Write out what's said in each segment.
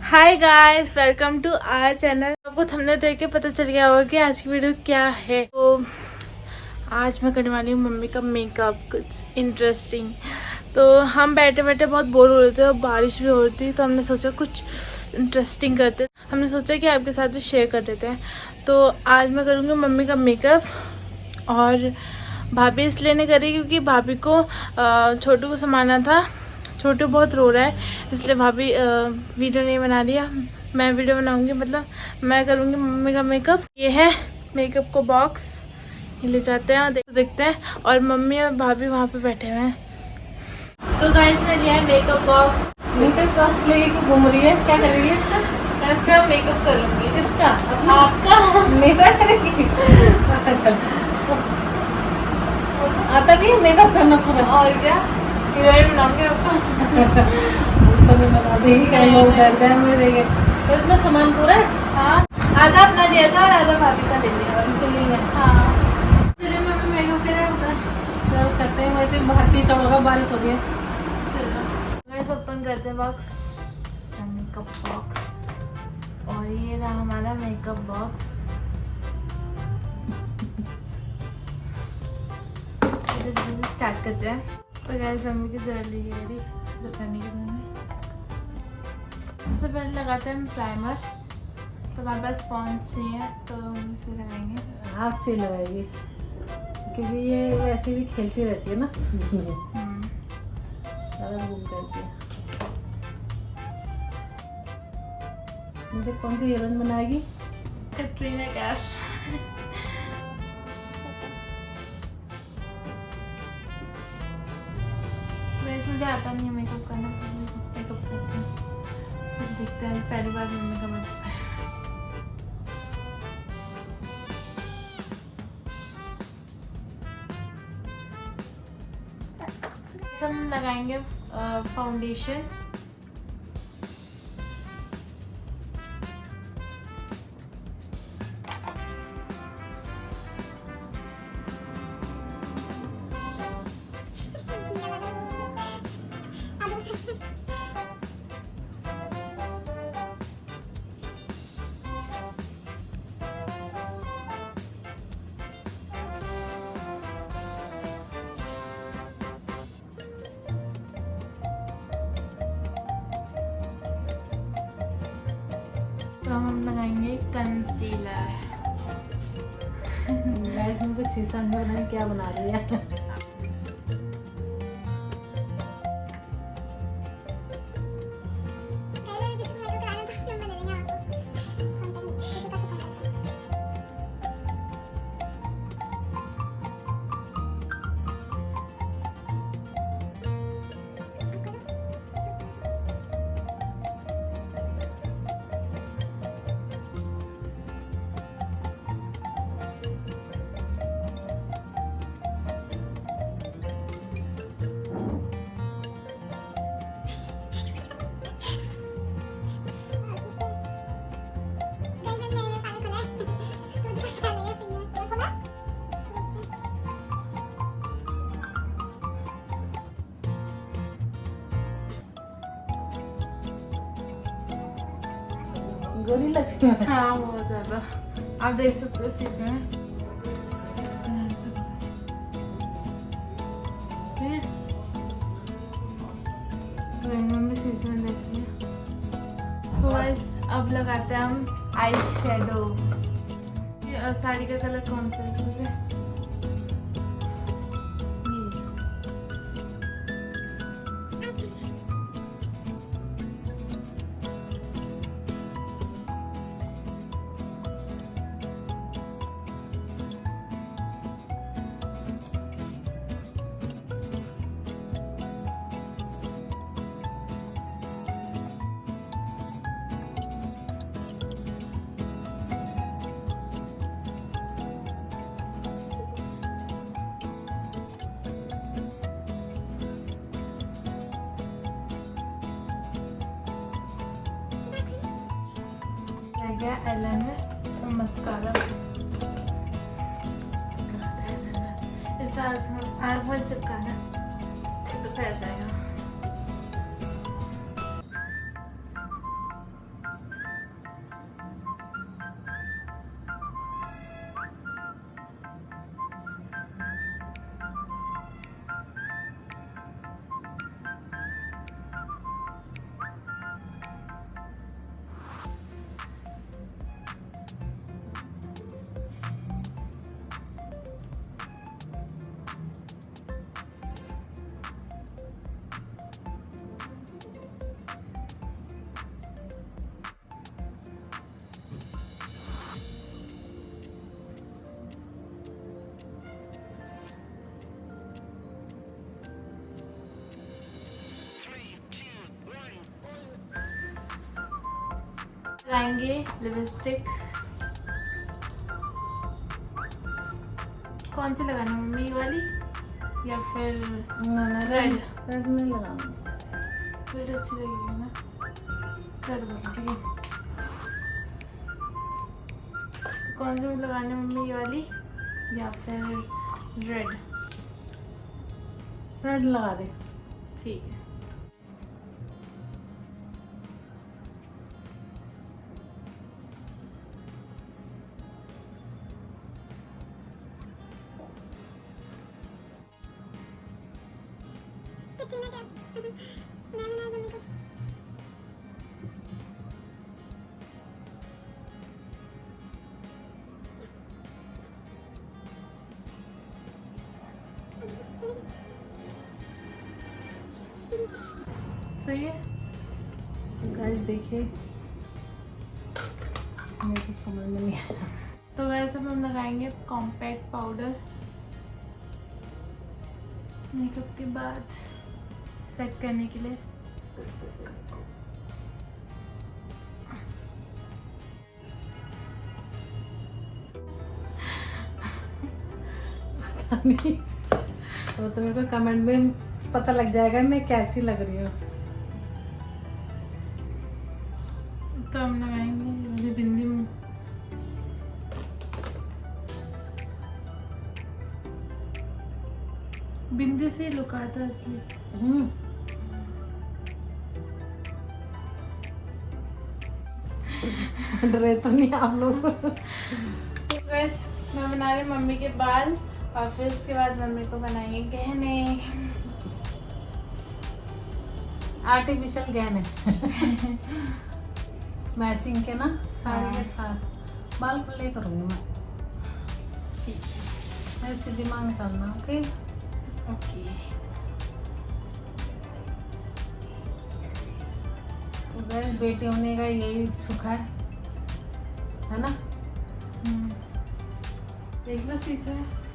Hi guys, welcome to our channel. आपको thumbnail देख के पता चल गया होगा कि आज की वीडियो क्या है। तो आज मैं करने वाली हूँ मम्मी का मेकअप, कुछ इंटरेस्टिंग। तो हम बैठे बैठे बहुत बोर हो रहे थे और बारिश भी हो रही थी, तो हमने सोचा कुछ इंटरेस्टिंग करते। हमने सोचा कि आपके साथ भी शेयर कर देते हैं। तो आज मैं करूँगी मम्मी का मेकअप, और भाभी इसलिए नहीं करी क्योंकि भाभी को छोटू को संभालना था। छोटू बहुत रो रहा है, इसलिए भाभी वीडियो नहीं बना रही है। मैं वीडियो बनाऊंगी, मतलब मैं करूंगी मम्मी का मेकअप। ये है मेकअप को बॉक्स, ये ले जाते हैं, देखते हैं। और मम्मी और भाभी वहाँ पे बैठे हुए हैं। तो गाइस, मैं लिया है मेकअप बॉक्स। मेकअप बॉक्स लेके क्यों घूम रही है? क्या करेगी इसका? मैं इसका मेकअप करूंगी। इसका? आपका? मेरा करेगी? आता भी है मेकअप करना पूरा? और क्या, हीरोइन बनाऊंगी आपको। तो नहीं बता देगी, कहीं लोग डर जाए मुझे देखे। तो इसमें सामान पूरा है? हाँ, आधा अपना लिया था और आधा भाभी का ले लिया। इसीलिए हाँ, चलिए मम्मी मेकअप कर रहा है। चल करते हैं। वैसे बाहर कीचड़ होगा, बारिश हो रही है। चलो वैसे ओपन करते हैं बॉक्स, मेकअप बॉक्स। और ये रहा हमारा मेकअप बॉक्स। स्टार्ट करते हैं। तो गाइस, मम्मी की ज्वेलरी की रेडी जो करने की मम्मी। सबसे पहले लगाते हैं प्राइमर। तो हमारे पास स्पॉन्ज नहीं है, तो हम इसे लगाएंगे। हाथ से लगाएगी क्योंकि ये वैसे भी खेलती रहती है ना। सारा घूम करती है। मुझे कौन सी हीरोइन बनाएगी? कैटरीना कैफ। वैसे मुझे आता नहीं है मेकअप करना, मेकअप करती हूँ। चल देखते हैं, पहली बार मम्मी का मेकअप कर। हम लगाएंगे फाउंडेशन। तो हम लगाएंगे कंसीलर। गैस में कुछ शीशा अंदर बनाए, क्या बना रही है? गोरी लगती है। हाँ, बहुत ज्यादा। आप देख सकते हो शीशे में। मम्मी शीशे में देखती है। तो गाइस, अब लगाते हैं हम आई शेडो। साड़ी का कलर कौन सा है इसमें? गया आईलाइनर और मस्कारा। इस आँख में चिपकाना तो फैल जाएगा। लगाएंगे लिपस्टिक। कौन सी लगानी है मम्मी, वाली या फिर रेड? रेड नहीं लगाऊंगी, रेड अच्छी लगेगी ना, रेड वाला ठीक है। कौन सी लगानी है मम्मी, ये वाली या फिर रेड? रेड लगा दे। ठीक है। सही है। गाइस देखिए, मुझे तो समझ में नहीं आया। तो गाइस अब हम लगाएंगे कॉम्पैक्ट पाउडर मेकअप के बाद सेट करने के लिए। नहीं, तो मेरे को कमेंट में पता लग जाएगा मैं कैसी लग रही हूँ। तो हम लगाएंगे अभी बिंदी में। बिंदी से लुक आता है इसलिए। डरे तो नहीं आप लोग? तो गाइस मैं बना रही मम्मी के बाल और फिर उसके बाद मम्मी को बनाएंगे गहने। आर्टिफिशियल गहने मैचिंग के ना, साड़ी के साथ। बाल प्ले करूँगी मैं। ठीक है। मेरे से दिमाग निकालना। Okay okay. तो गाइस बेटी होने का यही सुख है ना? देख लो सीखा है।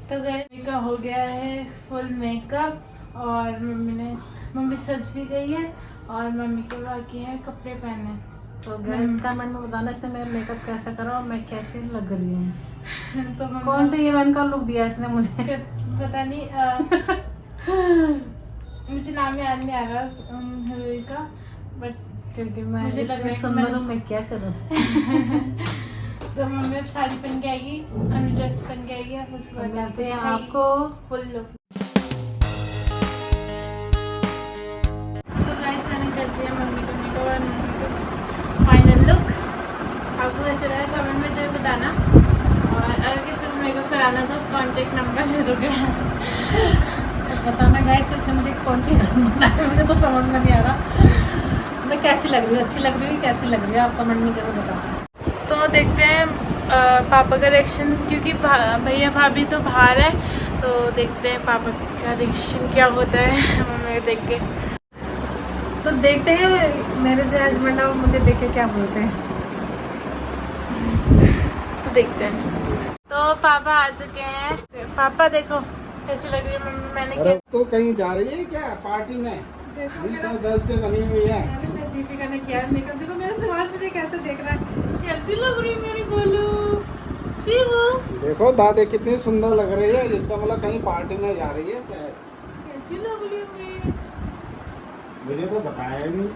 तो गाइस का हो गया है फुल मेकअप और मम्मी सज भी गई है और मम्मी के बाकी है कपड़े पहनने। तो गाइस कमेंट में बताना इसने मेरा मेकअप कैसा करा और मैं कैसी लग रही हूँ। तो कौन से हीरोइन का लुक दिया इसने मुझे? पता नहीं मुझे नाम याद नहीं आ रहा हीरोइन का, बट क्योंकि मुझे लग रहा है सुंदर हूँ, मैं क्या करूँ। तो मम्मी अब साड़ी पहन के आएगी, अन्य ड्रेस पहन के आएगी, अब उसके बाद मिलते हैं आपको फुल लुक। तो गाइस मैंने कर दिया मम्मी को मेकअप और मम्मी को फाइनल लुक। आपको कैसे लगा कमेंट में जरूर बताना और अगर किसी को मेकअप कराना तो कांटेक्ट नंबर दे दोगे। बताना गाइस इसने मुझे कौन सी बनाई, मुझे तो समझ में नहीं आ रहा मैं कैसी लग रही हूँ, अच्छी लग रही हूँ, कैसी लग रही है, आप कमेंट में जरूर बताना। तो देखते हैं पापा का रिएक्शन, क्योंकि भैया भाभी तो बाहर है, तो देखते हैं पापा का रिएक्शन क्या होता है मम्मी को देख के। तो देखते हैं मेरे जो हस्बैंड है वो मुझे देख के क्या बोलते हैं। तो देखते हैं। पापा आ चुके हैं। पापा देखो कैसी लग रही है मम्मी, मैंने अरे क्या तो कहीं जा रही है क्या पार्टी में? देखो 2010 के बनी हुई है। अरे मैं दीपिका ने किया है मेकअप, देखो मेरा सवाल मुझे कैसे देख रहा है, कैसी लग रही है मेरी गोलू शिवू, देखो दादी कितनी सुंदर लग रही है, जिसका मतलब कहीं पार्टी में जा रही है शायद। कैसी लग रही हूँ मैं। मुझे तो बताया ही नहीं।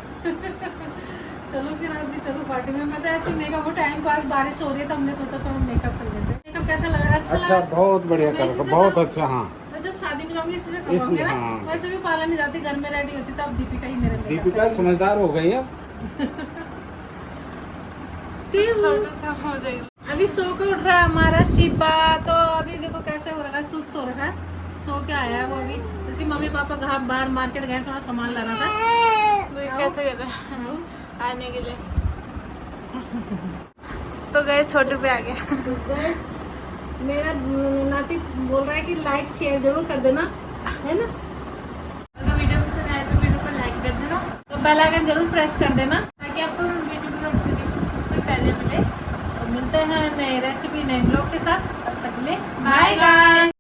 चलो फिर आप भी चलो पार्टी में। मैं तो ऐसे मेकअप, वो टाइम पास, बारिश हो रही है तो हमने सोचा था हम मेकअप कर लेते हैं। मेकअप कैसा लगा? अच्छा अच्छा लगा? बहुत बढ़िया मैं इसी कर, से बहुत करूँ। अच्छा। हाँ मैं जब शादी में जाऊंगी इसी से करवाऊंगी ना। हाँ। वैसे भी पाला नहीं जाती, घर में रेडी होती तो अब दीपिका ही मेरे makeup दीपिका करेगी। समझदार हो गई है। शिवू। छोटू का मुंह देख लो। अभी सो के उठ रहा है हमारा शिबा, तो अभी देखो कैसे हो रखा है, सुस्त हो रखा है, सो के आया है वो अभी। इसके मम्मी पापा घर बाहर मार्केट गए, थोड़ा सामान लाना था। तो ये कैसे कर रहा है आने के लिए। तो गए छोटू पे आ गया। तो guys, मेरा नाती बोल रहा है कि लाइक शेयर जरूर कर देना, है ना? अगर वीडियो पसंद आए तो वीडियो को लाइक कर देना, तो बेल आइकन जरूर प्रेस कर देना। ताकि आपको वीडियो की नोटिफिकेशन सबसे पहले मिले। तो मिलते हैं नए रेसिपी नए ब्लॉग के साथ, तब तक के लिए बाय बाय।